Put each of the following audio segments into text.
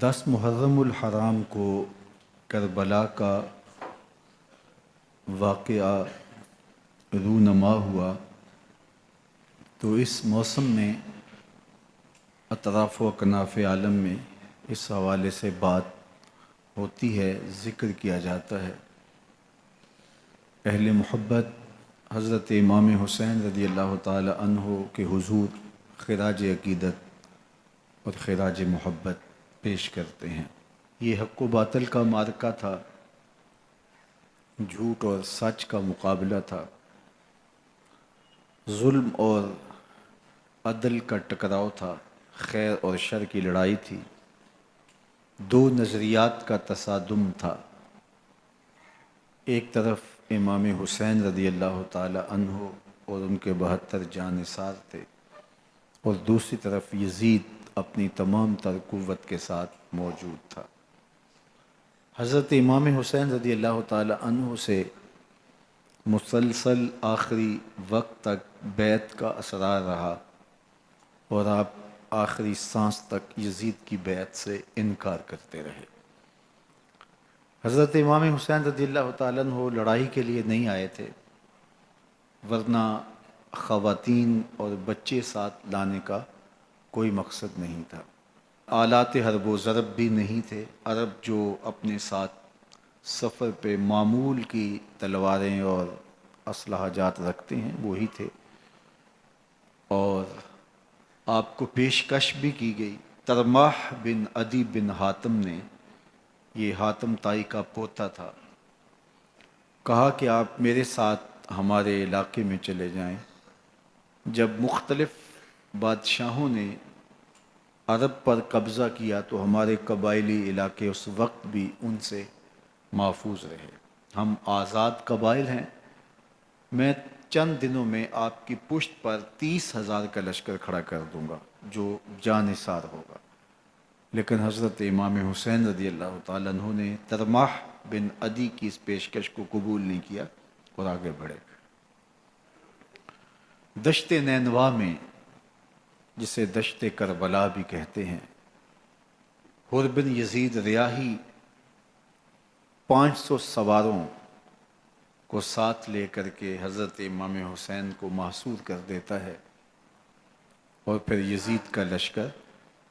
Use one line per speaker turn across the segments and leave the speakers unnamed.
10 محرم الحرام کو کربلا کا واقعہ رونما ہوا تو اس موسم میں اطراف و اکناف عالم میں اس حوالے سے بات ہوتی ہے، ذکر کیا جاتا ہے۔ اہل محبت حضرت امام حسین رضی اللہ تعالی عنہ کے حضور خراج عقیدت اور خراج محبت پیش کرتے ہیں۔ یہ حق و باطل کا معرکہ تھا، جھوٹ اور سچ کا مقابلہ تھا، ظلم اور عدل کا ٹکراؤ تھا، خیر اور شر کی لڑائی تھی، دو نظریات کا تصادم تھا۔ ایک طرف امام حسین رضی اللہ تعالی عنہ اور ان کے 72 جانثار تھے، اور دوسری طرف یزید اپنی تمام تر قوت کے ساتھ موجود تھا۔ حضرت امام حسین رضی اللہ تعالی عنہ سے مسلسل آخری وقت تک بیعت کا اصرار رہا، اور آپ آخری سانس تک یزید کی بیعت سے انکار کرتے رہے۔ حضرت امام حسین رضی اللہ تعالیٰ عنہ لڑائی کے لیے نہیں آئے تھے، ورنہ خواتین اور بچے ساتھ لانے کا کوئی مقصد نہیں تھا۔ آلات حرب و ضرب بھی نہیں تھے۔ عرب جو اپنے ساتھ سفر پہ معمول کی تلواریں اور اسلحہ جات رکھتے ہیں وہی تھے، اور آپ کو پیشکش بھی کی گئی۔ ترماح بن عدی بن حاتم نے، یہ حاتم تائی کا پوتا تھا، کہا کہ آپ میرے ساتھ ہمارے علاقے میں چلے جائیں۔ جب مختلف بادشاہوں نے عرب پر قبضہ کیا تو ہمارے قبائلی علاقے اس وقت بھی ان سے محفوظ رہے۔ ہم آزاد قبائل ہیں۔ میں چند دنوں میں آپ کی پشت پر 30,000 کا لشکر کھڑا کر دوں گا جو جانثار ہوگا۔ لیکن حضرت امام حسین رضی اللہ تعالیٰ عنہ نے ترماح بن عدی کی اس پیشکش کو قبول نہیں کیا اور آگے بڑھے۔ دشت نینوا میں، جسے دشت کربلا بھی کہتے ہیں، حر بن یزید ریاحی 500 سواروں کو ساتھ لے کر کے حضرت امام حسین کو محصور کر دیتا ہے، اور پھر یزید کا لشکر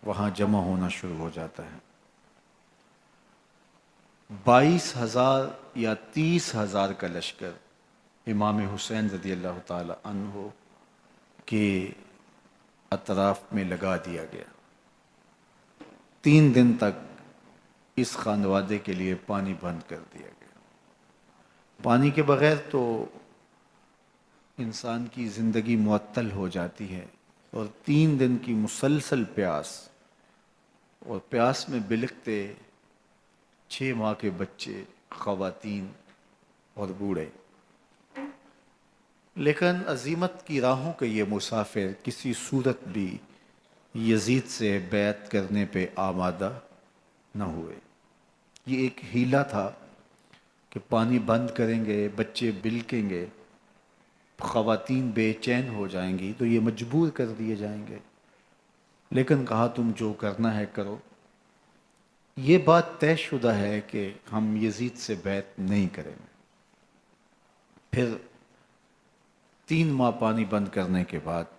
وہاں جمع ہونا شروع ہو جاتا ہے۔ 22,000 یا 30,000 کا لشکر امام حسین رضی اللہ تعالی عنہ کے اطراف میں لگا دیا گیا۔ 3 دن تک اس خانوادے کے لیے پانی بند کر دیا گیا۔ پانی کے بغیر تو انسان کی زندگی معطل ہو جاتی ہے، اور 3 دن کی مسلسل پیاس، اور پیاس میں بلکتے 6 ماہ کے بچے، خواتین اور بوڑھے۔ لیکن عزیمت کی راہوں کے یہ مسافر کسی صورت بھی یزید سے بیعت کرنے پہ آمادہ نہ ہوئے۔ یہ ایک حیلہ تھا کہ پانی بند کریں گے، بچے بلکیں گے، خواتین بے چین ہو جائیں گی تو یہ مجبور کر دیے جائیں گے۔ لیکن کہا تم جو کرنا ہے کرو۔ یہ بات طے شدہ ہے کہ ہم یزید سے بیعت نہیں کریں گے۔ پھر 3 ماہ پانی بند کرنے کے بعد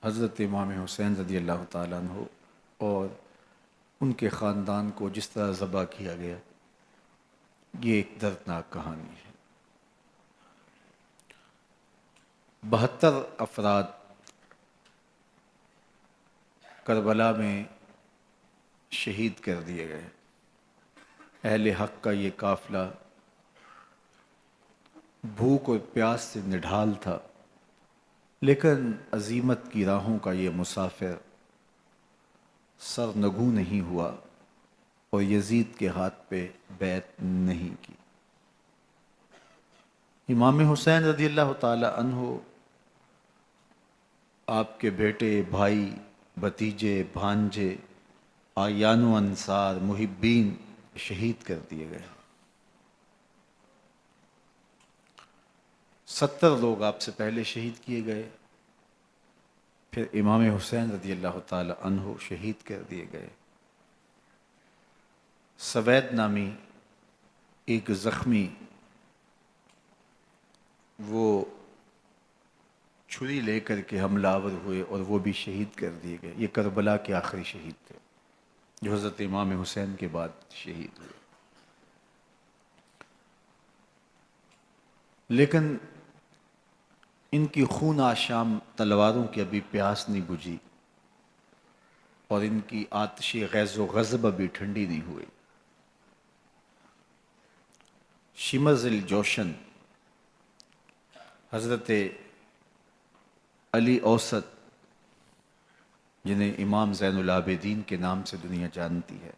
حضرت امام حسین رضی اللہ تعالیٰ عنہ اور ان کے خاندان کو جس طرح ذبح کیا گیا، یہ ایک دردناک کہانی ہے۔ 72 افراد کربلا میں شہید کر دیے گئے۔ اہل حق کا یہ قافلہ بھوک اور پیاس سے نڈھال تھا، لیکن عزیمت کی راہوں کا یہ مسافر سرنگوں نہیں ہوا اور یزید کے ہاتھ پہ بیعت نہیں کی۔ امام حسین رضی اللہ تعالی عنہ آپ کے بیٹے، بھائی، بھتیجے، بھانجے، اعیان و انصار، محبین شہید کر دیے گئے۔ 70 لوگ آپ سے پہلے شہید کیے گئے، پھر امام حسین رضی اللہ تعالی عنہ شہید کر دیے گئے۔ سوید نامی ایک زخمی وہ چھری لے کر کے حملہ آور ہوئے اور وہ بھی شہید کر دیے گئے. یہ کربلا کے آخری شہید تھے جو حضرت امام حسین کے بعد شہید ہوئے. لیکن ان کی خون آشام تلواروں کی ابھی پیاس نہیں بجھی اور ان کی آتش غیظ و غضب ابھی ٹھنڈی نہیں ہوئی. شمز الجوشن حضرت علی اوسط جنہیں امام زین العابدین کے نام سے دنیا جانتی ہے،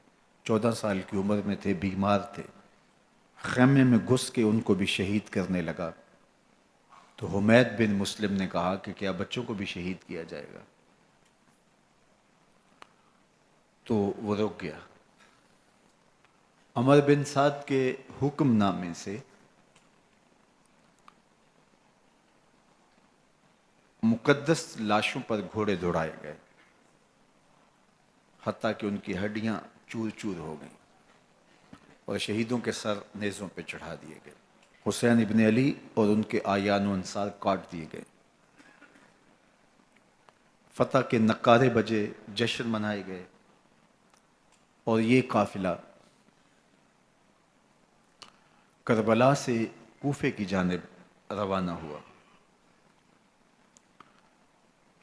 14 سال کی عمر میں تھے، بیمار تھے، خیمے میں گھس کے ان کو بھی شہید کرنے لگا تو حمید بن مسلم نے کہا کہ کیا بچوں کو بھی شہید کیا جائے گا؟ تو وہ رک گیا. عمر بن سعد کے حکم نامے سے مقدس لاشوں پر گھوڑے دوڑائے گئے حتیٰ کہ ان کی ہڈیاں چور چور ہو گئیں اور شہیدوں کے سر نیزوں پہ چڑھا دیے گئے. حسین ابن علی اور ان کے آیان و انصار کاٹ دیے گئے. فتح کے نقارے بجے، جشن منائے گئے اور یہ قافلہ کربلا سے کوفے کی جانب روانہ ہوا.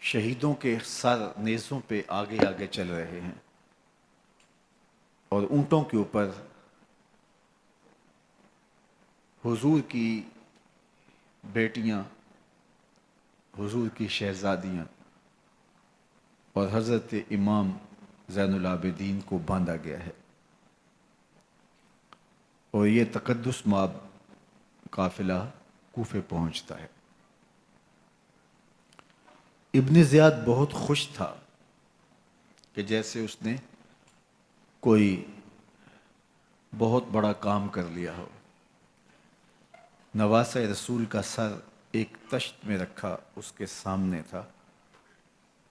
شہیدوں کے سر نیزوں پہ آگے آگے چل رہے ہیں اور اونٹوں کے اوپر حضور کی بیٹیاں، حضور کی شہزادیاں اور حضرت امام زین العابدین کو باندھا گیا ہے اور یہ تقدس مآب قافلہ کوفے پہنچتا ہے. ابن زیاد بہت خوش تھا کہ جیسے اس نے کوئی بہت بڑا کام کر لیا ہو. نواسہ رسول کا سر ایک تشت میں رکھا اس کے سامنے تھا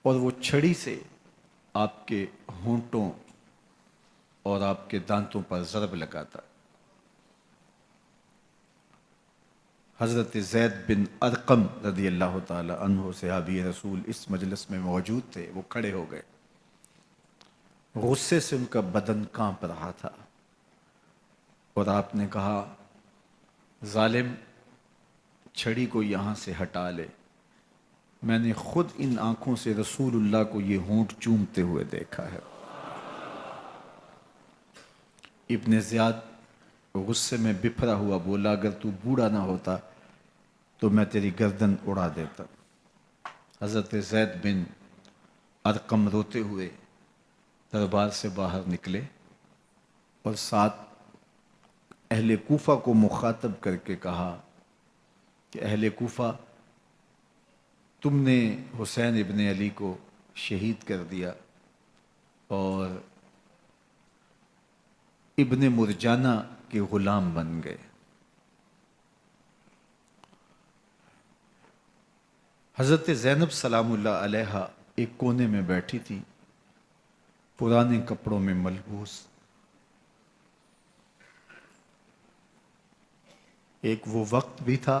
اور وہ چھڑی سے آپ کے ہونٹوں اور آپ کے دانتوں پر ضرب لگاتا. حضرت زید بن ارقم رضی اللہ تعالی عنہ صحابی رسول اس مجلس میں موجود تھے. وہ کھڑے ہو گئے، غصے سے ان کا بدن کانپ رہا تھا اور آپ نے کہا، ظالم، چھڑی کو یہاں سے ہٹا لے. میں نے خود ان آنکھوں سے رسول اللہ کو یہ ہونٹ چومتے ہوئے دیکھا ہے. ابن زیاد غصے میں بپھرا ہوا بولا، اگر تو بوڑھا نہ ہوتا تو میں تیری گردن اڑا دیتا. حضرت زید بن ارقم روتے ہوئے دربار سے باہر نکلے اور ساتھ اہل کوفہ کو مخاطب کر کے کہا کہ اہل کوفہ، تم نے حسین ابن علی کو شہید کر دیا اور ابن مرجانہ کے غلام بن گئے. حضرت زینب سلام اللہ علیہا ایک کونے میں بیٹھی تھی، پرانے کپڑوں میں ملبوس. ایک وہ وقت بھی تھا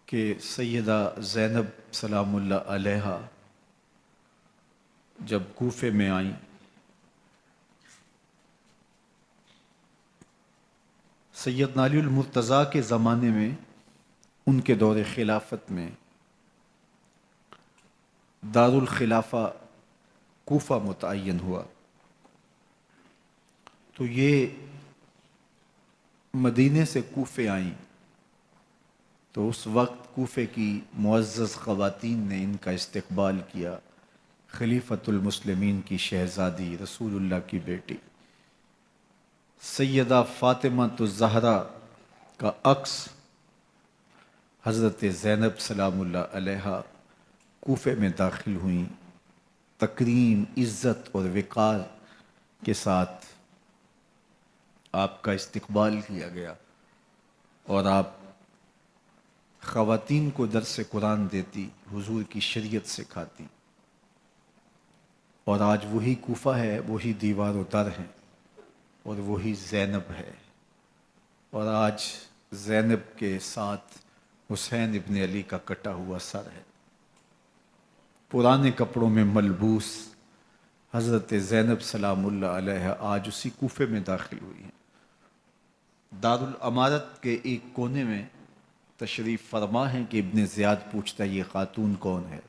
کہ سیدہ زینب سلام اللہ علیہا جب کوفے میں آئیں سیدنا علی المرتضیٰ کے زمانے میں، ان کے دور خلافت میں دارالخلافہ کوفہ متعین ہوا تو یہ مدینے سے کوفے آئیں تو اس وقت کوفے کی معزز خواتین نے ان کا استقبال کیا. خلیفۃ المسلمین کی شہزادی، رسول اللہ کی بیٹی سیدہ فاطمہ الزہرا کا عکس حضرت زینب سلام اللہ علیہا کوفے میں داخل ہوئیں. تکریم، عزت اور وقار کے ساتھ آپ کا استقبال کیا گیا اور آپ خواتین کو درس قرآن دیتی، حضور کی شریعت سکھاتی. اور آج وہی کوفہ ہے، وہی دیوار و در ہیں، اور وہی زینب ہے، اور آج زینب کے ساتھ حسین ابن علی کا کٹا ہوا سر ہے۔ پرانے کپڑوں میں ملبوس حضرت زینب سلام اللہ علیہ آج اسی کوفے میں داخل ہوئی ہیں۔ دارالامارت کے ایک کونے میں تشریف فرما ہے کہ ابن زیاد پوچھتا ہے یہ خاتون کون ہے؟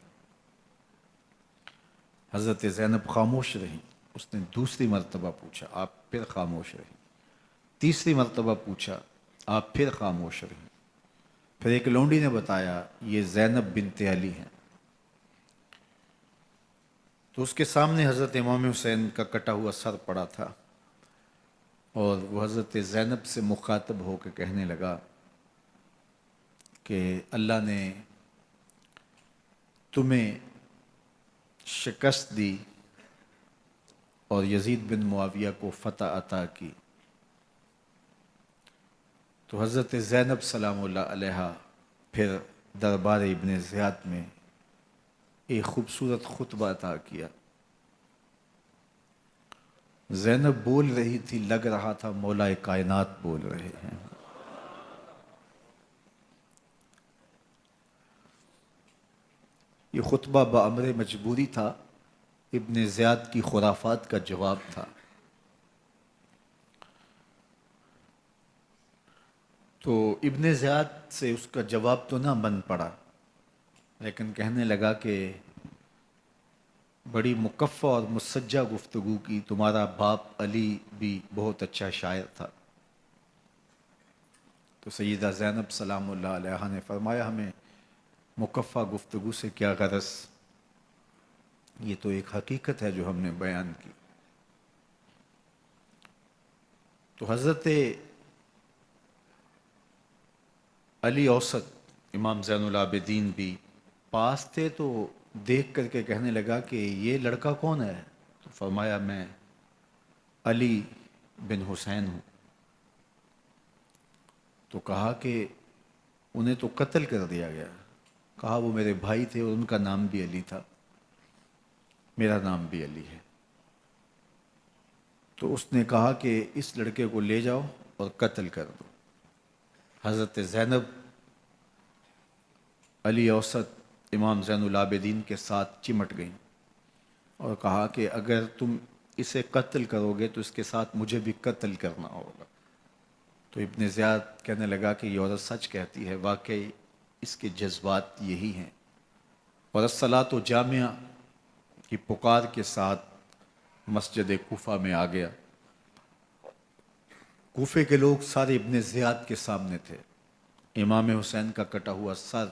حضرت زینب خاموش رہیں۔ اس نے دوسری مرتبہ پوچھا، آپ پھر خاموش رہیں۔ تیسری مرتبہ پوچھا، آپ پھر خاموش رہیں۔ پھر ایک لونڈی نے بتایا یہ زینب بنت علی ہیں۔ تو اس کے سامنے حضرت امام حسین کا کٹا ہوا سر پڑا تھا، اور وہ حضرت زینب سے مخاطب ہو کے کہنے لگا کہ اللہ نے تمہیں شکست دی اور یزید بن معاویہ کو فتح عطا کی۔ تو حضرت زینب سلام اللہ علیہ پھر دربار ابن زیاد میں ایک خوبصورت خطبہ عطا کیا۔ زینب بول رہی تھی، لگ رہا تھا مولا کائنات بول رہے ہیں۔ یہ خطبہ بامر مجبوری تھا، ابن زیاد کی خرافات کا جواب تھا۔ تو ابن زیاد سے اس کا جواب تو نہ بن پڑا، لیکن کہنے لگا کہ بڑی مکفّہ اور مسجع گفتگو کی، تمہارا باپ علی بھی بہت اچھا شاعر تھا۔ تو سیدہ زینب سلام اللہ علیہ نے فرمایا ہمیں مکفّہ گفتگو سے کیا غرض، یہ تو ایک حقیقت ہے جو ہم نے بیان کی۔ تو حضرت علی اوسط امام زین العابدین بھی پاس تھے، تو دیکھ کر کے کہنے لگا کہ یہ لڑکا کون ہے؟ تو فرمایا میں علی بن حسین ہوں۔ تو کہا کہ انہیں تو قتل کر دیا گیا۔ کہا وہ میرے بھائی تھے اور ان کا نام بھی علی تھا، میرا نام بھی علی ہے۔ تو اس نے کہا کہ اس لڑکے کو لے جاؤ اور قتل کر دو۔ حضرت زینب علی اوسط امام زین العابدین کے ساتھ چمٹ گئیں اور کہا کہ اگر تم اسے قتل کرو گے تو اس کے ساتھ مجھے بھی قتل کرنا ہوگا۔ تو ابن زیاد کہنے لگا کہ یہ عورت سچ کہتی ہے، واقعی اس کے جذبات یہی ہیں۔ اور الصلاۃ جامعہ کی پکار کے ساتھ مسجد کوفہ میں آ گیا۔ کوفے کے لوگ سارے ابن زیاد کے سامنے تھے۔ امام حسین کا کٹا ہوا سر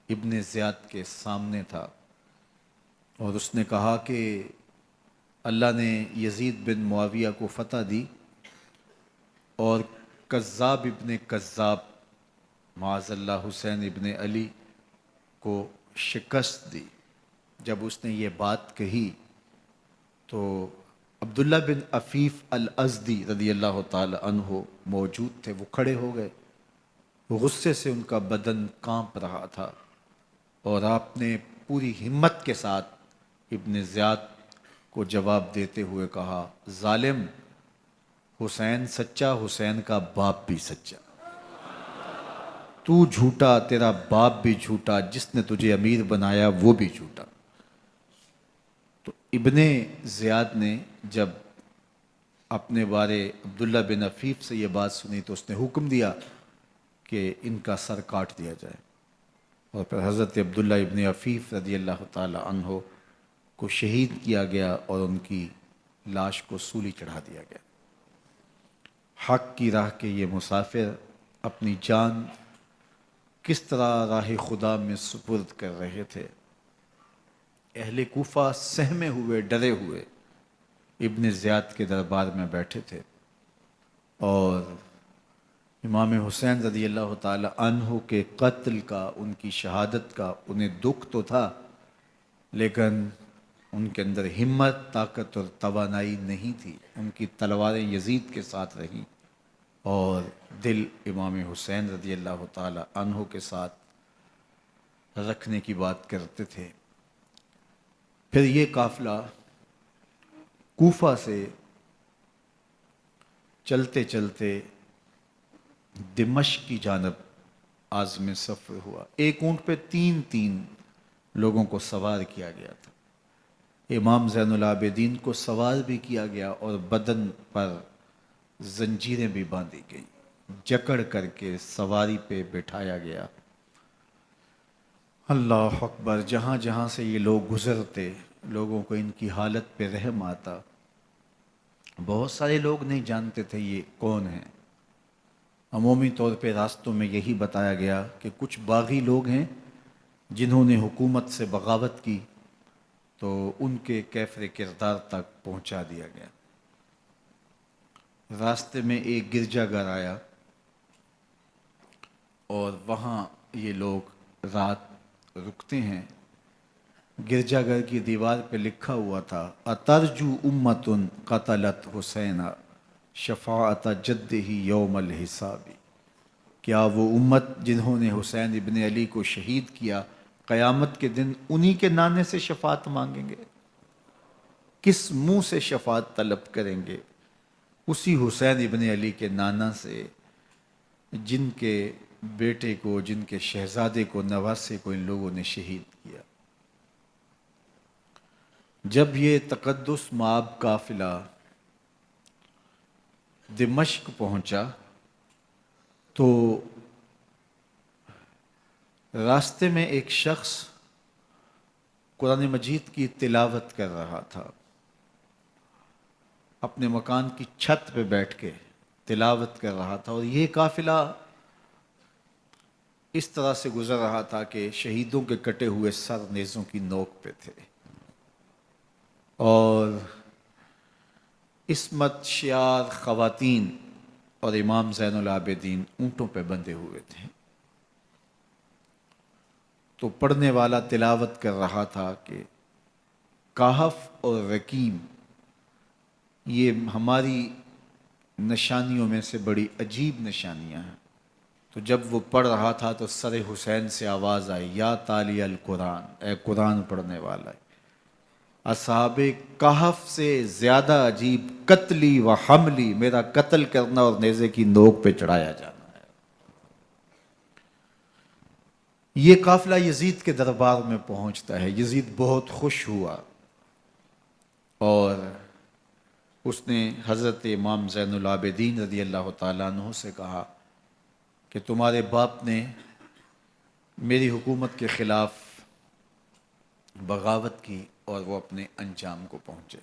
ابن زیاد کے سامنے تھا، اور اس نے کہا کہ اللہ نے یزید بن معاویہ کو فتح دی اور کذاب ابن کذاب معاذ اللہ حسین ابن علی کو شکست دی۔ جب اس نے یہ بات کہی تو عبداللہ بن عفیف الازدی رضی اللہ تعالی عنہ موجود تھے، وہ کھڑے ہو گئے۔ غصے سے ان کا بدن کانپ رہا تھا، اور آپ نے پوری ہمت کے ساتھ ابن زیاد کو جواب دیتے ہوئے کہا، ظالم، حسین سچا، حسین کا باپ بھی سچا، تو جھوٹا، تیرا باپ بھی جھوٹا، جس نے تجھے امیر بنایا وہ بھی جھوٹا۔ تو ابن زیاد نے جب اپنے بارے عبداللہ بن عفیف سے یہ بات سنی تو اس نے حکم دیا کہ ان کا سر کاٹ دیا جائے، اور پھر حضرت عبداللہ ابن عفیف رضی اللہ تعالی عنہ کو شہید کیا گیا اور ان کی لاش کو سولی چڑھا دیا گیا۔ حق کی راہ کے یہ مسافر اپنی جان کس طرح راہ خدا میں سپرد کر رہے تھے۔ اہل کوفہ سہمے ہوئے، ڈرے ہوئے ابن زیاد کے دربار میں بیٹھے تھے، اور امام حسین رضی اللہ تعالی عنہ کے قتل کا، ان کی شہادت کا انہیں دکھ تو تھا، لیکن ان کے اندر ہمت، طاقت اور توانائی نہیں تھی۔ ان کی تلواریں یزید کے ساتھ رہیں اور دل امام حسین رضی اللہ تعالی عنہ کے ساتھ رکھنے کی بات کرتے تھے۔ پھر یہ قافلہ کوفہ سے چلتے چلتے دمشق کی جانب عازم سفر ہوا. ایک اونٹ پہ تین تین لوگوں کو سوار کیا گیا تھا. امام زین العابدین کو سوار بھی کیا گیا اور بدن پر زنجیریں بھی باندھی گئیں، جکڑ کر کے سواری پہ بٹھایا گیا. اللہ اکبر. جہاں جہاں سے یہ لوگ گزرتے لوگوں کو ان کی حالت پہ رحم آتا. بہت سارے لوگ نہیں جانتے تھے یہ کون ہیں. عمومی طور پہ راستوں میں یہی بتایا گیا کہ کچھ باغی لوگ ہیں جنہوں نے حکومت سے بغاوت کی، تو ان کے کیفر کردار تک پہنچا دیا گیا. راستے میں ایک گرجا گھر آیا اور وہاں یہ لوگ رات رکتے ہیں. گرجا گھر کی دیوار پہ لکھا ہوا تھا اترجو امت قتلت حسینا شفاعت جدہ یوم الحساب. کیا وہ امت جنہوں نے حسین ابن علی کو شہید کیا قیامت کے دن انہی کے نانے سے شفاعت مانگیں گے؟ کس منہ سے شفاعت طلب کریں گے؟ اسی حسین ابن علی کے نانا سے جن کے بیٹے کو، جن کے شہزادے کو، نواسے کو ان لوگوں نے شہید کیا. جب یہ تقدس مآب قافلہ دمشق پہنچا تو راستے میں ایک شخص قرآن مجید کی تلاوت کر رہا تھا. اپنے مکان کی چھت پہ بیٹھ کے تلاوت کر رہا تھا، اور یہ قافلہ اس طرح سے گزر رہا تھا کہ شہیدوں کے کٹے ہوئے سر نیزوں کی نوک پہ تھے، اور عصمت شیار خواتین اور امام زین العابدین اونٹوں پہ بندھے ہوئے تھے. تو پڑھنے والا تلاوت کر رہا تھا کہ کہف اور رقیم یہ ہماری نشانیوں میں سے بڑی عجیب نشانیاں ہیں. تو جب وہ پڑھ رہا تھا تو سر حسین سے آواز آئی یا تالی القرآن، اے قرآن پڑھنے والا. اصحاب کہف سے زیادہ عجیب قتلی و حملی، میرا قتل کرنا اور نیزے کی نوک پہ چڑھایا جانا ہے. یہ قافلہ یزید کے دربار میں پہنچتا ہے. یزید بہت خوش ہوا اور اس نے حضرت امام زین العابدین رضی اللہ تعالیٰ عنہ سے کہا کہ تمہارے باپ نے میری حکومت کے خلاف بغاوت کی اور وہ اپنے انجام کو پہنچے.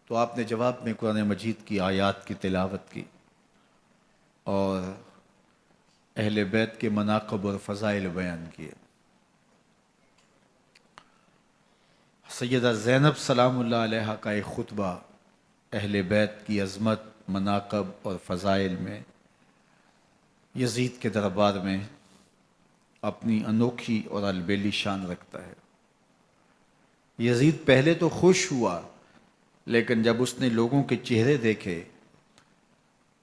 تو آپ نے جواب میں قرآن مجید کی آیات کی تلاوت کی اور اہل بیت کے مناقب اور فضائل بیان کیے. سیدہ زینب سلام اللہ علیہا کا ایک خطبہ اہل بیت کی عظمت، مناقب اور فضائل میں یزید کے دربار میں اپنی انوکھی اور البیلی شان رکھتا ہے. یزید پہلے تو خوش ہوا، لیکن جب اس نے لوگوں کے چہرے دیکھے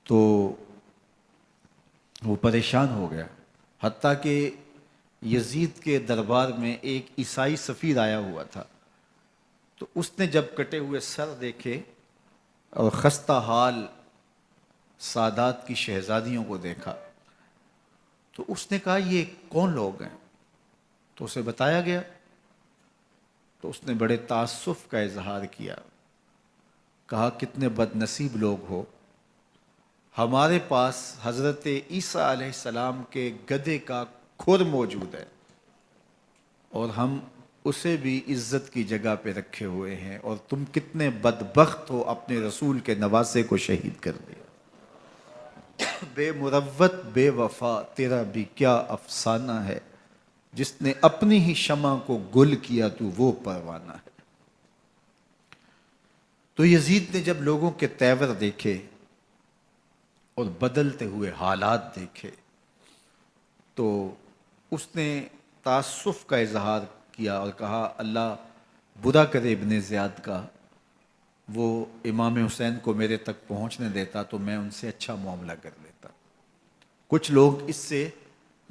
تو وہ پریشان ہو گیا. حتیٰ کہ یزید کے دربار میں ایک عیسائی سفیر آیا ہوا تھا، تو اس نے جب کٹے ہوئے سر دیکھے اور خستہ حال سادات کی شہزادیوں کو دیکھا تو اس نے کہا یہ کون لوگ ہیں؟ تو اسے بتایا گیا. تو اس نے بڑے تاسف کا اظہار کیا، کہا کتنے بد نصیب لوگ ہو، ہمارے پاس حضرت عیسیٰ علیہ السلام کے گدھے کا کھر موجود ہے اور ہم اسے بھی عزت کی جگہ پہ رکھے ہوئے ہیں، اور تم کتنے بدبخت ہو اپنے رسول کے نواسے کو شہید کر دیا. بے مروت بے وفا تیرا بھی کیا افسانہ ہے، جس نے اپنی ہی شمع کو گل کیا تو وہ پروانہ ہے. تو یزید نے جب لوگوں کے تیور دیکھے اور بدلتے ہوئے حالات دیکھے تو اس نے تاسف کا اظہار کیا اور کہا اللہ برا کرے ابن زیاد کا، وہ امام حسین کو میرے تک پہنچنے دیتا تو میں ان سے اچھا معاملہ کر لیتا. کچھ لوگ اس سے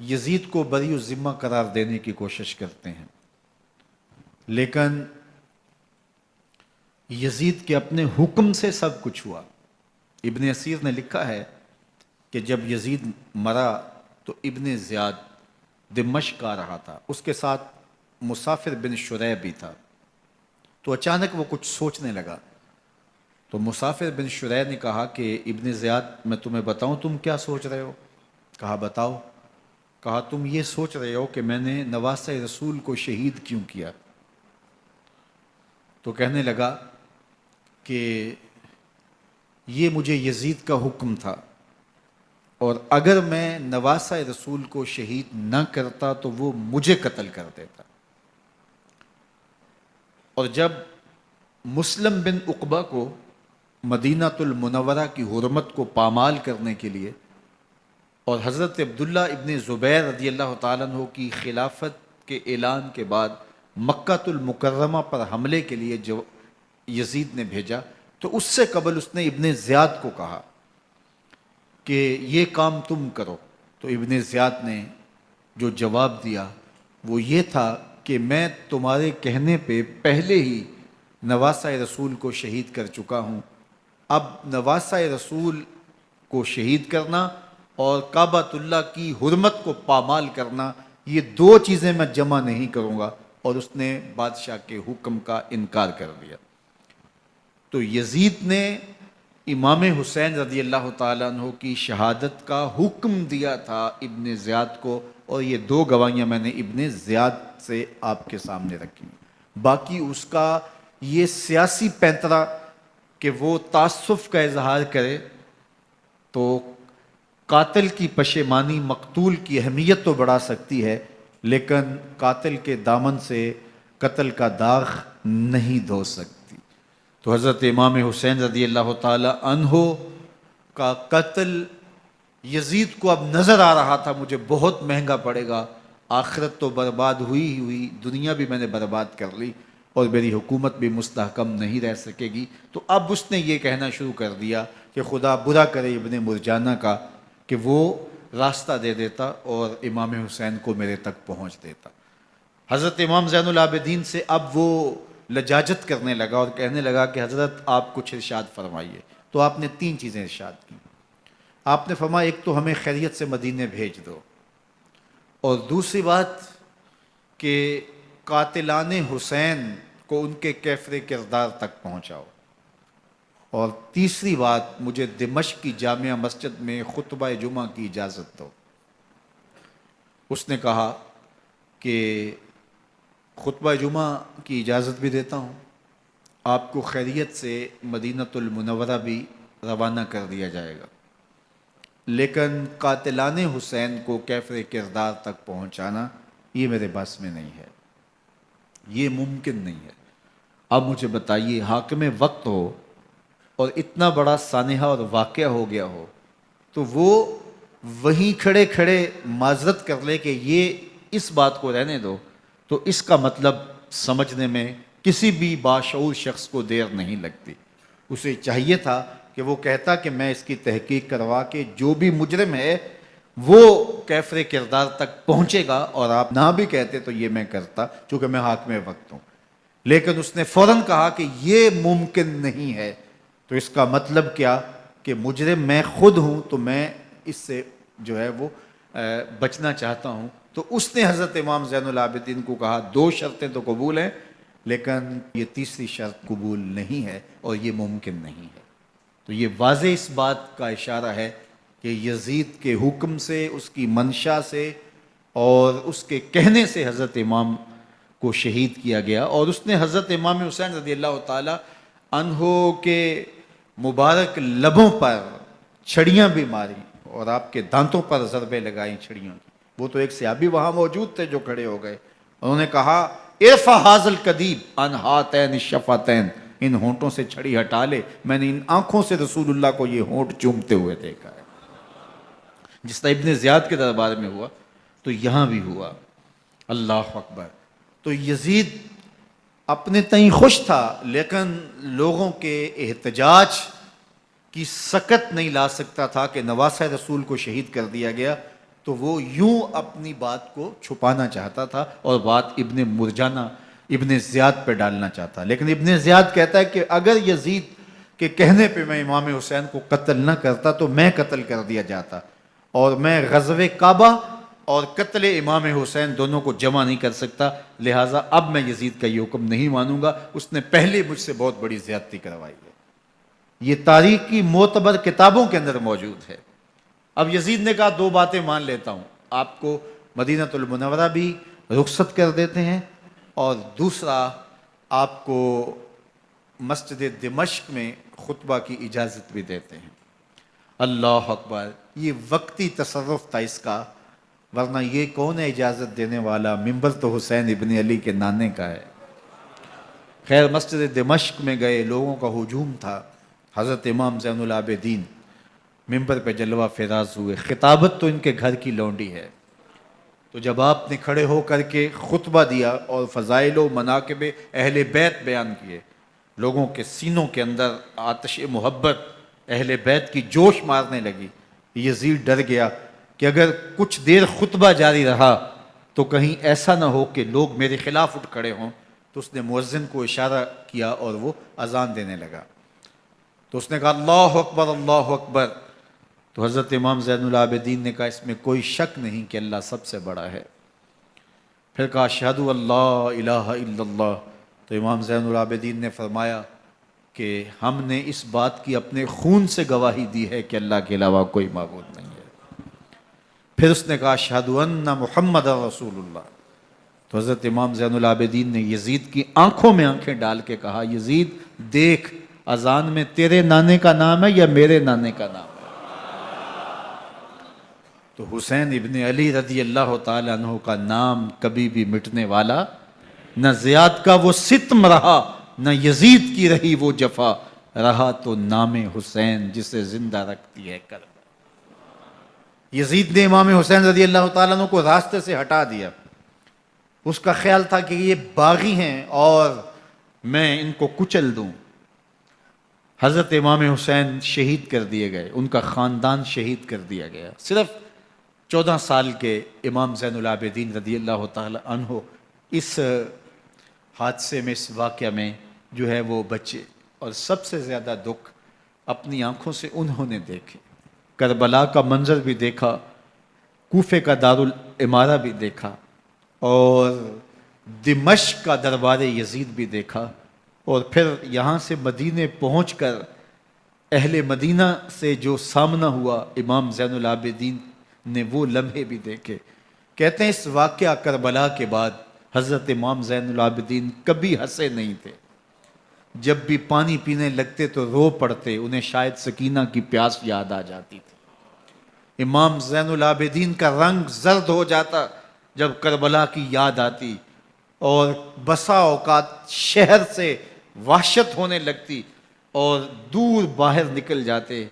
یزید کو بری الذمہ قرار دینے کی کوشش کرتے ہیں، لیکن یزید کے اپنے حکم سے سب کچھ ہوا۔ ابن اسیر نے لکھا ہے کہ جب یزید مرا تو ابن زیاد دمشق آ رہا تھا، اس کے ساتھ مسافر بن شریح بھی تھا، تو اچانک وہ کچھ سوچنے لگا۔ تو مسافر بن شریح نے کہا کہ ابن زیاد میں تمہیں بتاؤں تم کیا سوچ رہے ہو؟ کہا بتاؤ۔ کہا تم یہ سوچ رہے ہو کہ میں نے نواسہ رسول کو شہید کیوں کیا؟ تو کہنے لگا کہ یہ مجھے یزید کا حکم تھا، اور اگر میں نواسہ رسول کو شہید نہ کرتا تو وہ مجھے قتل کر دیتا۔ اور جب مسلم بن عقبہ کو مدینہ المنورہ کی حرمت کو پامال کرنے کے لیے اور حضرت عبداللہ ابن زبیر رضی اللہ تعالیٰ عنہ کی خلافت کے اعلان کے بعد مکہ المکرمہ پر حملے کے لیے جو یزید نے بھیجا، تو اس سے قبل اس نے ابن زیاد کو کہا کہ یہ کام تم کرو۔ تو ابن زیاد نے جو جواب دیا وہ یہ تھا کہ میں تمہارے کہنے پہ پہلے ہی نواسہ رسول کو شہید کر چکا ہوں، اب نواسہ رسول کو شہید کرنا اور کعبۃ اللہ کی حرمت کو پامال کرنا، یہ دو چیزیں میں جمع نہیں کروں گا۔ اور اس نے بادشاہ کے حکم کا انکار کر دیا۔ تو یزید نے امام حسین رضی اللہ تعالیٰ عنہ کی شہادت کا حکم دیا تھا ابن زیاد کو، اور یہ دو گواہیاں میں نے ابن زیاد سے آپ کے سامنے رکھی۔ باقی اس کا یہ سیاسی پینترا کہ وہ تعصب کا اظہار کرے، تو قاتل کی پشیمانی مقتول کی اہمیت تو بڑھا سکتی ہے، لیکن قاتل کے دامن سے قتل کا داغ نہیں دھو سکتی۔ تو حضرت امام حسین رضی اللہ تعالی عنہ کا قتل یزید کو اب نظر آ رہا تھا مجھے بہت مہنگا پڑے گا، آخرت تو برباد ہوئی ہی ہوئی، دنیا بھی میں نے برباد کر لی، اور میری حکومت بھی مستحکم نہیں رہ سکے گی۔ تو اب اس نے یہ کہنا شروع کر دیا کہ خدا برا کرے ابن مرجانہ کا کہ وہ راستہ دے دیتا اور امام حسین کو میرے تک پہنچ دیتا۔ حضرت امام زین العابدین سے اب وہ لجاجت کرنے لگا اور کہنے لگا کہ حضرت آپ کچھ ارشاد فرمائیے۔ تو آپ نے تین چیزیں ارشاد کی۔ آپ نے فرمایا ایک تو ہمیں خیریت سے مدینے بھیج دو، اور دوسری بات کہ قاتلان حسین کو ان کے کیفر کردار تک پہنچاؤ، اور تیسری بات مجھے دمشق کی جامعہ مسجد میں خطبہ جمعہ کی اجازت دو۔ اس نے کہا کہ خطبہ جمعہ کی اجازت بھی دیتا ہوں، آپ کو خیریت سے مدینہ المنورہ بھی روانہ کر دیا جائے گا، لیکن قاتلان حسین کو کیفر کردار تک پہنچانا یہ میرے بس میں نہیں ہے، یہ ممکن نہیں ہے۔ اب مجھے بتائیے، حاکم وقت ہو اور اتنا بڑا سانحہ اور واقعہ ہو گیا ہو، تو وہ وہیں کھڑے کھڑے معذرت کر لے کہ یہ اس بات کو رہنے دو، تو اس کا مطلب سمجھنے میں کسی بھی باشعور شخص کو دیر نہیں لگتی۔ اسے چاہیے تھا کہ وہ کہتا کہ میں اس کی تحقیق کروا کے جو بھی مجرم ہے وہ کیفر کردار تک پہنچے گا، اور آپ نہ بھی کہتے تو یہ میں کرتا چونکہ میں حاکم وقت ہوں۔ لیکن اس نے فوراً کہا کہ یہ ممکن نہیں ہے، تو اس کا مطلب کیا کہ مجرم میں خود ہوں، تو میں اس سے جو ہے وہ بچنا چاہتا ہوں۔ تو اس نے حضرت امام زین العابدین کو کہا دو شرطیں تو قبول ہیں، لیکن یہ تیسری شرط قبول نہیں ہے اور یہ ممکن نہیں ہے۔ تو یہ واضح اس بات کا اشارہ ہے کہ یزید کے حکم سے، اس کی منشا سے اور اس کے کہنے سے حضرت امام کو شہید کیا گیا، اور اس نے حضرت امام حسین رضی اللہ تعالی عنہ کے مبارک لبوں پر چھڑیاں بھی ماری اور آپ کے دانتوں پر ضربیں لگائیں چھڑیوں کی۔ وہ تو ایک صحابی وہاں موجود تھے جو کھڑے ہو گئے، انہوں نے کہا ارفع ھذا القدیب عن ھاتین الشفتین، ان ہونٹوں سے چھڑی ہٹا لے، میں نے ان آنکھوں سے رسول اللہ کو یہ ہونٹ چومتے ہوئے دیکھا ہے۔ جس طرح ابن زیاد کے دربار میں ہوا تو یہاں بھی ہوا۔ اللہ اکبر۔ تو یزید اپنے تئیں خوش تھا، لیکن لوگوں کے احتجاج کی سکت نہیں لا سکتا تھا کہ نواسہ رسول کو شہید کر دیا گیا، تو وہ یوں اپنی بات کو چھپانا چاہتا تھا، اور بات ابن مرجانہ ابن زیاد پہ ڈالنا چاہتا، لیکن ابن زیاد کہتا ہے کہ اگر یزید کے کہنے پہ میں امام حسین کو قتل نہ کرتا تو میں قتل کر دیا جاتا، اور میں غزوہ کعبہ اور قتل امام حسین دونوں کو جمع نہیں کر سکتا، لہٰذا اب میں یزید کا یہ حکم نہیں مانوں گا، اس نے پہلے مجھ سے بہت بڑی زیادتی کروائی ہے۔ یہ تاریخ کی معتبر کتابوں کے اندر موجود ہے۔ اب یزید نے کہا دو باتیں مان لیتا ہوں، آپ کو مدینہ المنورہ بھی رخصت کر دیتے ہیں، اور دوسرا آپ کو مسجد دمشق میں خطبہ کی اجازت بھی دیتے ہیں۔ اللہ اکبر، یہ وقتی تصرف تھا اس کا، ورنہ یہ کون ہے اجازت دینے والا؟ ممبر تو حسین ابن علی کے نانے کا ہے۔ خیر، مسجد دمشق میں گئے، لوگوں کا ہجوم تھا، حضرت امام زین العابدین ممبر پہ جلوہ فراز ہوئے، خطابت تو ان کے گھر کی لونڈی ہے، تو جب آپ نے کھڑے ہو کر کے خطبہ دیا اور فضائل و مناقب اہل بیت بیان کیے، لوگوں کے سینوں کے اندر آتش محبت اہل بیت کی جوش مارنے لگی۔ یزید ڈر گیا کہ اگر کچھ دیر خطبہ جاری رہا تو کہیں ایسا نہ ہو کہ لوگ میرے خلاف اٹھ کھڑے ہوں، تو اس نے مؤذن کو اشارہ کیا اور وہ اذان دینے لگا، تو اس نے کہا اللہ اکبر اللہ اکبر، تو حضرت امام زین العابدین نے کہا اس میں کوئی شک نہیں کہ اللہ سب سے بڑا ہے۔ پھر کہا اشہد اللہ الہ الا اللہ، تو امام زین العابدین نے فرمایا کہ ہم نے اس بات کی اپنے خون سے گواہی دی ہے کہ اللہ کے علاوہ کوئی معبود نہیں ہے۔ پھر اس نے کہا اشہد ان محمد رسول اللہ، تو حضرت امام زین العابدین نے یزید کی آنکھوں میں آنکھیں ڈال کے کہا یزید دیکھ، اذان میں تیرے نانے کا نام ہے یا میرے نانے کا نام ہے؟ تو حسین ابن علی رضی اللہ تعالیٰ عنہ کا نام کبھی بھی مٹنے والا نہ زیاد کا وہ ستم رہا، نہ یزید کی رہی وہ جفا، رہا تو نام حسین جسے زندہ رکھتی ہے کربلا۔ یزید نے امام حسین رضی اللہ تعالیٰ عنہ کو راستے سے ہٹا دیا، اس کا خیال تھا کہ یہ باغی ہیں اور میں ان کو کچل دوں۔ حضرت امام حسین شہید کر دیے گئے، ان کا خاندان شہید کر دیا گیا۔ صرف 14 سال کے امام زین العابدین رضی اللہ تعالی عنہ اس حادثے میں، اس واقعہ میں جو ہے وہ بچے، اور سب سے زیادہ دکھ اپنی آنکھوں سے انہوں نے دیکھے، کربلا کا منظر بھی دیکھا، کوفے کا دارالامارہ بھی دیکھا، اور دمشق کا دربار یزید بھی دیکھا، اور پھر یہاں سے مدینے پہنچ کر اہل مدینہ سے جو سامنا ہوا امام زین العابدین نے وہ لمحے بھی دیکھے۔ کہتے ہیں اس واقعہ کربلا کے بعد حضرت امام زین العابدین کبھی ہنسے نہیں تھے، جب بھی پانی پینے لگتے تو رو پڑتے، انہیں شاید سکینہ کی پیاس یاد آ جاتی تھی۔ امام زین العابدین کا رنگ زرد ہو جاتا جب کربلا کی یاد آتی، اور بسا اوقات شہر سے وحشت ہونے لگتی اور دور باہر نکل جاتے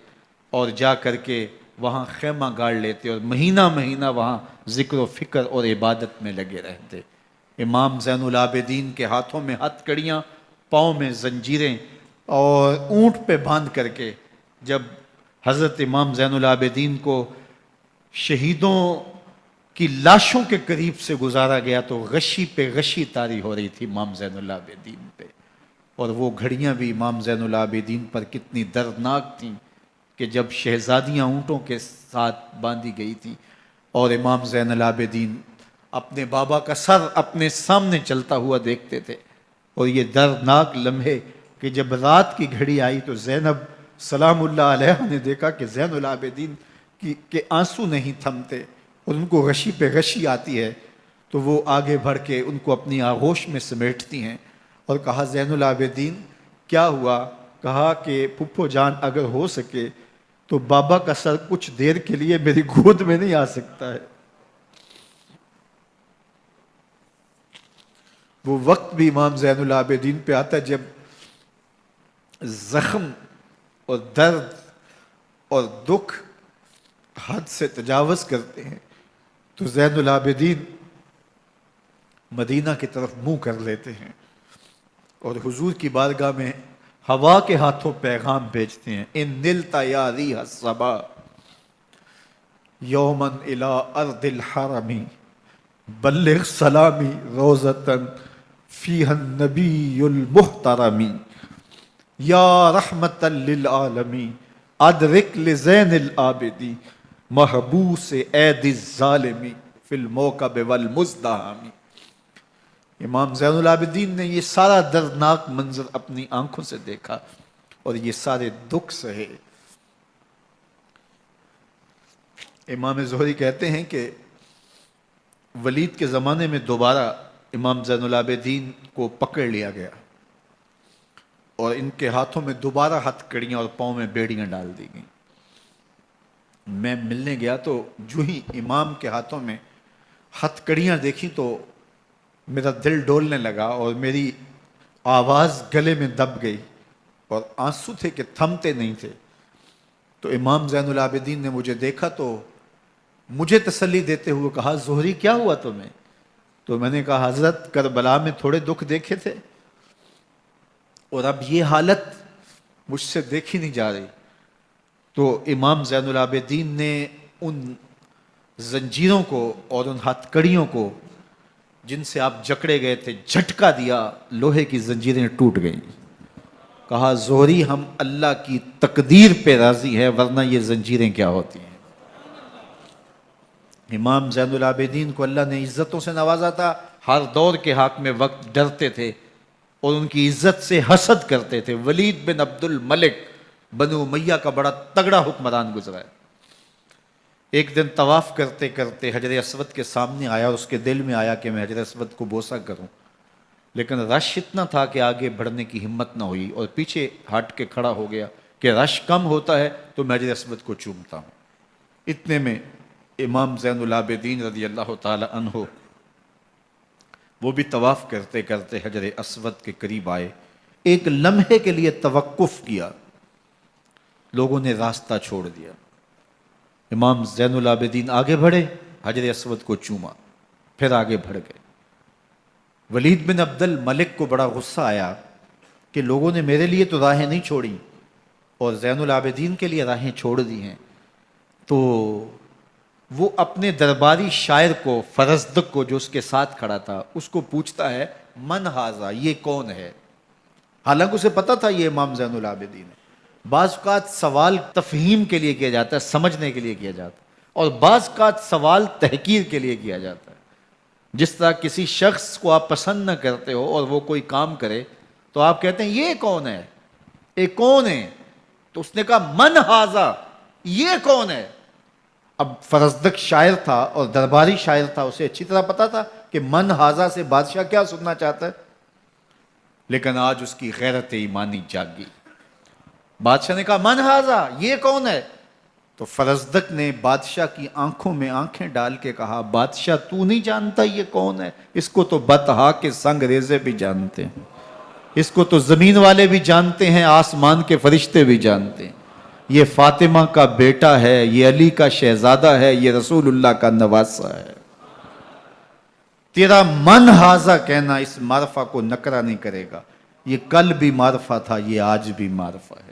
اور جا کر کے وہاں خیمہ گاڑ لیتے اور مہینہ مہینہ وہاں ذکر و فکر اور عبادت میں لگے رہتے۔ امام زین العابدین کے ہاتھوں میں ہتھ کڑیاں، پاؤں میں زنجیریں، اور اونٹ پہ باندھ کر کے جب حضرت امام زین العابدین کو شہیدوں کی لاشوں کے قریب سے گزارا گیا تو غشی پہ غشی طاری ہو رہی تھی امام زین العابدین پہ، اور وہ گھڑیاں بھی امام زین العابدین پر کتنی دردناک تھیں کہ جب شہزادیاں اونٹوں کے ساتھ باندھی گئی تھی اور امام زین العابدین اپنے بابا کا سر اپنے سامنے چلتا ہوا دیکھتے تھے، اور یہ دردناک لمحے کہ جب رات کی گھڑی آئی تو زینب سلام اللہ علیہ نے دیکھا کہ زین العابدین کے آنسو نہیں تھمتے اور ان کو غشی پہ غشی آتی ہے، تو وہ آگے بڑھ کے ان کو اپنی آغوش میں سمیٹتی ہیں اور کہا زین العابدین کیا ہوا؟ کہا کہ پھپھو جان اگر ہو سکے تو بابا کا سر کچھ دیر کے لیے میری گود میں نہیں آ سکتا ہے۔ وہ وقت بھی امام زین العابدین پہ آتا ہے جب زخم اور درد اور دکھ حد سے تجاوز کرتے ہیں تو زین العابدین مدینہ کی طرف منہ کر لیتے ہیں اور حضور کی بارگاہ میں ہوا کے ہاتھوں پیغام بھیجتے ہیں، ان نلتا یا ریح الصبا یومن الی ارض الحرمی بلغ سلامی روزتن فیہ النبی المحترمی یا رحمت للعالمین ادرک لزین العابدی محبوس عید الظالمی فی الموکب والمزدحمی۔ امام زین العابدین نے یہ سارا دردناک منظر اپنی آنکھوں سے دیکھا اور یہ سارے دکھ سہے۔ امام زہری کہتے ہیں کہ ولید کے زمانے میں دوبارہ امام زین العابدین کو پکڑ لیا گیا اور ان کے ہاتھوں میں دوبارہ ہتھ کڑیاں اور پاؤں میں بیڑیاں ڈال دی گئیں۔ میں ملنے گیا تو جو ہی امام کے ہاتھوں میں ہتھ کڑیاں دیکھی تو میرا دل ڈولنے لگا اور میری آواز گلے میں دب گئی اور آنسو تھے کہ تھمتے نہیں تھے۔ تو امام زین العابدین نے مجھے دیکھا تو مجھے تسلی دیتے ہوئے کہا زہری کیا ہوا تمہیں؟ تو میں نے کہا حضرت کربلا میں تھوڑے دکھ دیکھے تھے اور اب یہ حالت مجھ سے دیکھی نہیں جا رہی۔ تو امام زین العابدین نے ان زنجیروں کو اور ان ہتھ کڑیوں کو جن سے آپ جکڑے گئے تھے جھٹکا دیا، لوہے کی زنجیریں ٹوٹ گئیں۔ کہا زہری ہم اللہ کی تقدیر پہ راضی ہے ورنہ یہ زنجیریں کیا ہوتی ہیں۔ امام زین العابدین کو اللہ نے عزتوں سے نوازا تھا، ہر دور کے حاکم وقت ڈرتے تھے اور ان کی عزت سے حسد کرتے تھے۔ ولید بن عبد الملک بنو امیہ کا بڑا تگڑا حکمران گزرا ہے۔ ایک دن طواف کرتے کرتے حجر اسود کے سامنے آیا اور اس کے دل میں آیا کہ میں حجر اسود کو بوسہ کروں، لیکن رش اتنا تھا کہ آگے بڑھنے کی ہمت نہ ہوئی اور پیچھے ہٹ کے کھڑا ہو گیا کہ رش کم ہوتا ہے تو میں حجر اسود کو چومتا ہوں۔ اتنے میں امام زین العابدین رضی اللہ تعالی عنہ وہ بھی طواف کرتے کرتے حجر اسود کے قریب آئے، ایک لمحے کے لیے توقف کیا، لوگوں نے راستہ چھوڑ دیا۔ امام زین العابدین آگے بڑھے، حجر اسود کو چوما، پھر آگے بڑھ گئے۔ ولید بن عبد الملک کو بڑا غصہ آیا کہ لوگوں نے میرے لیے تو راہیں نہیں چھوڑی اور زین العابدین کے لیے راہیں چھوڑ دی ہیں۔ تو وہ اپنے درباری شاعر کو، فرزدق کو جو اس کے ساتھ کھڑا تھا، اس کو پوچھتا ہے من ھذا، یہ کون ہے؟ حالانکہ اسے پتا تھا یہ امام زین العابدین ہے۔ بعض اوقات سوال تفہیم کے لیے کیا جاتا ہے، سمجھنے کے لیے کیا جاتا ہے، اور بعض اوقات سوال تحقیر کے لیے کیا جاتا ہے۔ جس طرح کسی شخص کو آپ پسند نہ کرتے ہو اور وہ کوئی کام کرے تو آپ کہتے ہیں یہ کون ہے، یہ کون ہے؟ تو اس نے کہا من ھذا، یہ کون ہے؟ اب فرزدق شاعر تھا اور درباری شاعر تھا، اسے اچھی طرح پتا تھا کہ من ھذا سے بادشاہ کیا سننا چاہتا ہے، لیکن آج اس کی غیرت ایمانی جاگی۔ بادشاہ نے کہا من ھذا، یہ کون ہے؟ تو فرزدق نے بادشاہ کی آنکھوں میں آنکھیں ڈال کے کہا بادشاہ تو نہیں جانتا یہ کون ہے؟ اس کو تو بطحا کے سنگ ریزے بھی جانتے ہیں، اس کو تو زمین والے بھی جانتے ہیں، آسمان کے فرشتے بھی جانتے ہیں۔ یہ فاطمہ کا بیٹا ہے، یہ علی کا شہزادہ ہے، یہ رسول اللہ کا نواسہ ہے۔ تیرا من ھذا کہنا اس معرفہ کو نکرا نہیں کرے گا، یہ کل بھی معرفہ تھا، یہ آج بھی معرفہ ہے۔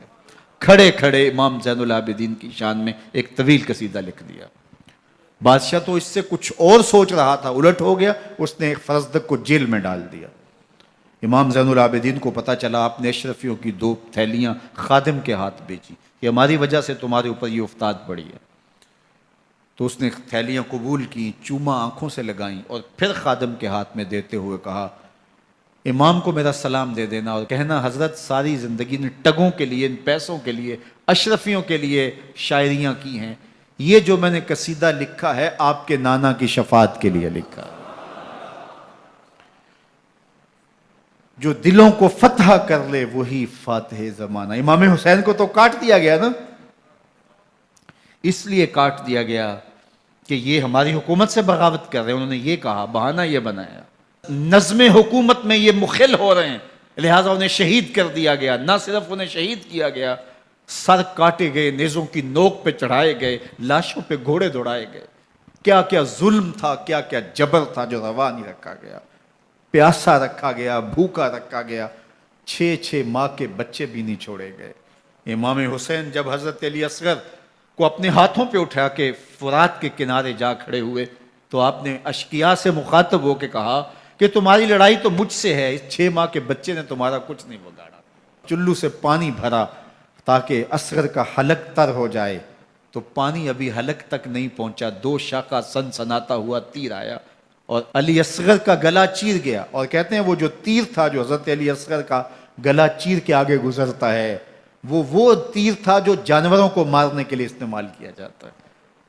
کھڑے کھڑے امام زین العابدین کی شان میں ایک طویل قصیدہ لکھ دیا۔ بادشاہ تو اس سے کچھ اور سوچ رہا تھا، الٹ ہو گیا، اس نے ایک فرزدق کو جیل میں ڈال دیا۔ امام زین العابدین کو پتا چلا آپ نے اشرفیوں کی 2 تھیلیاں خادم کے ہاتھ بیچی کہ ہماری وجہ سے تمہارے اوپر یہ افتاد پڑی ہے۔ تو اس نے تھیلیاں قبول کی، چوما آنکھوں سے لگائیں اور پھر خادم کے ہاتھ میں دیتے ہوئے کہا امام کو میرا سلام دے دینا اور کہنا حضرت ساری زندگی نے ٹگوں کے لیے، ان پیسوں کے لیے، اشرفیوں کے لیے شاعریاں کی ہیں، یہ جو میں نے قصیدہ لکھا ہے آپ کے نانا کی شفاعت کے لیے لکھا، جو دلوں کو فتح کر لے وہی فاتح زمانہ۔ امام حسین کو تو کاٹ دیا گیا نا، اس لیے کاٹ دیا گیا کہ یہ ہماری حکومت سے بغاوت کر رہے ہیں، انہوں نے یہ کہا، بہانہ یہ بنایا، نظم حکومت میں یہ مخل ہو رہے ہیں، لہٰذا انہیں شہید کر دیا گیا۔ نہ صرف انہیں شہید کیا گیا، سر کاٹے گئے، نیزوں کی نوک پہ چڑھائے گئے، لاشوں پہ گھوڑے دوڑائے گئے۔ کیا کیا ظلم تھا، کیا کیا جبر تھا جو روا نہیں رکھا گیا۔ پیاسا رکھا گیا، بھوکا رکھا گیا، 6 ماہ کے بچے بھی نہیں چھوڑے گئے۔ امام حسین جب حضرت علی اصغر کو اپنے ہاتھوں پہ اٹھا کے فرات کے کنارے جا کھڑے ہوئے تو آپ نے اشقیاء سے مخاطب ہو کے کہا کہ تمہاری لڑائی تو مجھ سے ہے، اس 6 ماہ کے بچے نے تمہارا کچھ نہیں بگاڑا۔ چلو سے پانی بھرا تاکہ اصغر کا حلق تر ہو جائے، تو پانی ابھی حلق تک نہیں پہنچا، 2 شاخہ سنسناتا ہوا تیر آیا اور علی اصغر کا گلا چیر گیا۔ اور کہتے ہیں وہ جو تیر تھا جو حضرت علی اصغر کا گلا چیر کے آگے گزرتا ہے، وہ تیر تھا جو جانوروں کو مارنے کے لیے استعمال کیا جاتا ہے۔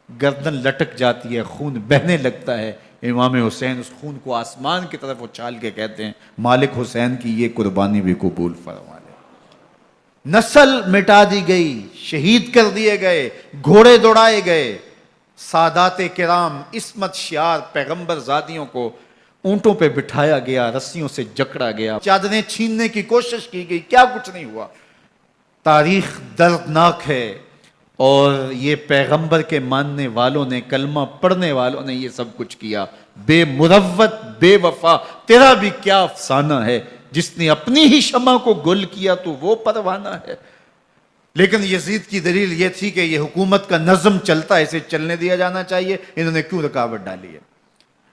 گردن لٹک جاتی ہے، خون بہنے لگتا ہے۔ امام حسین اس خون کو آسمان کی طرف اچھال کے کہتے ہیں مالک حسین کی یہ قربانی بھی قبول فرما لے۔ نسل مٹا دی گئی، شہید کر دیے گئے، گھوڑے دوڑائے گئے، سادات کرام عصمت شعار پیغمبر زادیوں کو اونٹوں پہ بٹھایا گیا، رسیوں سے جکڑا گیا، چادریں چھیننے کی کوشش کی گئی، کیا کچھ نہیں ہوا۔ تاریخ دردناک ہے، اور یہ پیغمبر کے ماننے والوں نے، کلمہ پڑھنے والوں نے یہ سب کچھ کیا۔ بے مروت بے وفا، تیرا بھی کیا افسانہ ہے، جس نے اپنی ہی شمع کو گل کیا تو وہ پروانہ ہے۔ لیکن یزید کی دلیل یہ تھی کہ یہ حکومت کا نظم چلتا ہے، اسے چلنے دیا جانا چاہیے، انہوں نے کیوں رکاوٹ ڈالی ہے،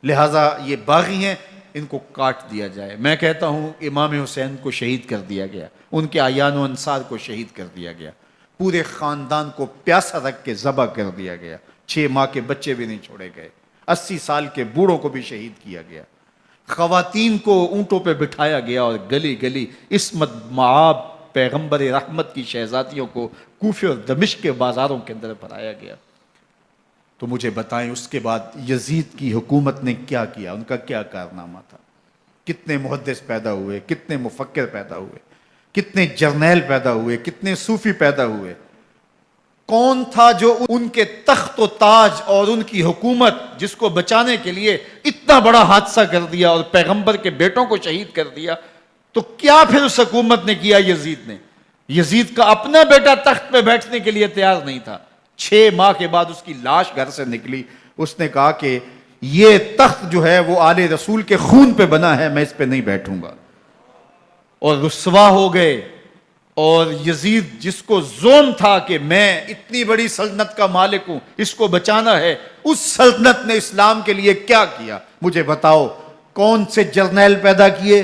لہٰذا یہ باغی ہیں، ان کو کاٹ دیا جائے۔ میں کہتا ہوں امام حسین کو شہید کر دیا گیا، ان کے اعیان و انصار کو شہید کر دیا گیا، پورے خاندان کو پیاسا رکھ کے ذبح کر دیا گیا، 6 ماہ کے بچے بھی نہیں چھوڑے گئے، 80 سال کے بوڑھوں کو بھی شہید کیا گیا، خواتین کو اونٹوں پہ بٹھایا گیا، اور گلی گلی عصمت معاب پیغمبر رحمت کی شہزادیوں کو کوفے اور دمشق کے بازاروں کے اندر بھرایا گیا۔ تو مجھے بتائیں اس کے بعد یزید کی حکومت نے کیا کیا، ان کا کیا کارنامہ تھا؟ کتنے محدث پیدا ہوئے، کتنے مفکر پیدا ہوئے، کتنے جرنیل پیدا ہوئے، کتنے صوفی پیدا ہوئے؟ کون تھا جو ان کے تخت و تاج اور ان کی حکومت جس کو بچانے کے لیے اتنا بڑا حادثہ کر دیا اور پیغمبر کے بیٹوں کو شہید کر دیا؟ تو کیا پھر اس حکومت نے کیا یزید نے؟ یزید کا اپنا بیٹا تخت پہ بیٹھنے کے لیے تیار نہیں تھا۔ 6 ماہ کے بعد اس کی لاش گھر سے نکلی، اس نے کہا کہ یہ تخت جو ہے وہ آل رسول کے خون پہ بنا ہے، میں اس پہ نہیں بیٹھوں گا، اور رسوا ہو گئے۔ اور یزید جس کو زوم تھا کہ میں اتنی بڑی سلطنت کا مالک ہوں، اس کو بچانا ہے، اس سلطنت نے اسلام کے لیے کیا کیا؟ مجھے بتاؤ، کون سے جرنیل پیدا کیے،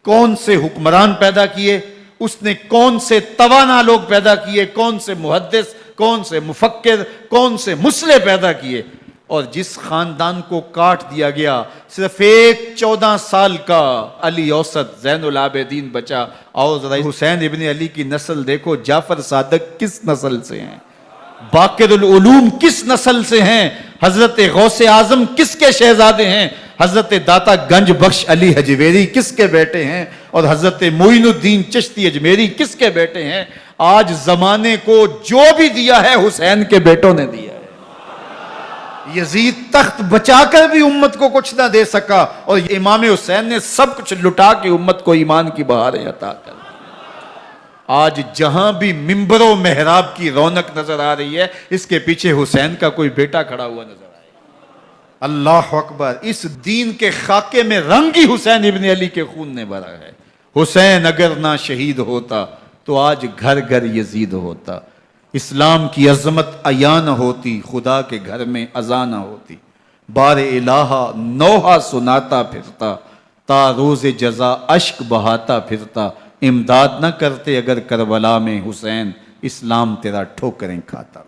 کون سے حکمران پیدا کیے، اس نے کون سے توانا لوگ پیدا کیے، کون سے محدث، کون سے مفکر، کون سے مسلح پیدا کیے؟ اور جس خاندان کو کاٹ دیا گیا، صرف ایک 14 سال کا علی اوسط زین العابدین بچا۔ اور ذرا حسین ابن علی کی نسل دیکھو، جعفر صادق کس نسل سے ہیں، باقر العلوم کس نسل سے ہیں، حضرت غوث اعظم کس کے شہزادے ہیں، حضرت داتا گنج بخش علی حجویری کس کے بیٹے ہیں، اور حضرت معین الدین چشتی اجمیری کس کے بیٹے ہیں؟ آج زمانے کو جو بھی دیا ہے حسین کے بیٹوں نے دیا ہے۔ یزید تخت بچا کر بھی امت کو کچھ نہ دے سکا، اور امام حسین نے سب کچھ لٹا کے امت کو ایمان کی بہاریں عطا کر دی۔ آج جہاں بھی ممبر و محراب کی رونق نظر آ رہی ہے، اس کے پیچھے حسین کا کوئی بیٹا کھڑا ہوا نظر آئے گا۔ اللہ اکبر! اس دین کے خاکے میں رنگ ہی حسین ابن علی کے خون نے بھرا ہے۔ حسین اگر نہ شہید ہوتا تو آج گھر گھر یزید ہوتا، اسلام کی عظمت عیاں نہ ہوتی، خدا کے گھر میں اذان نہ ہوتی، بار الہا نوحہ سناتا پھرتا، تا روز جزا اشک بہاتا پھرتا، امداد نہ کرتے اگر کربلا میں حسین، اسلام تیرا ٹھوکریں کھاتا۔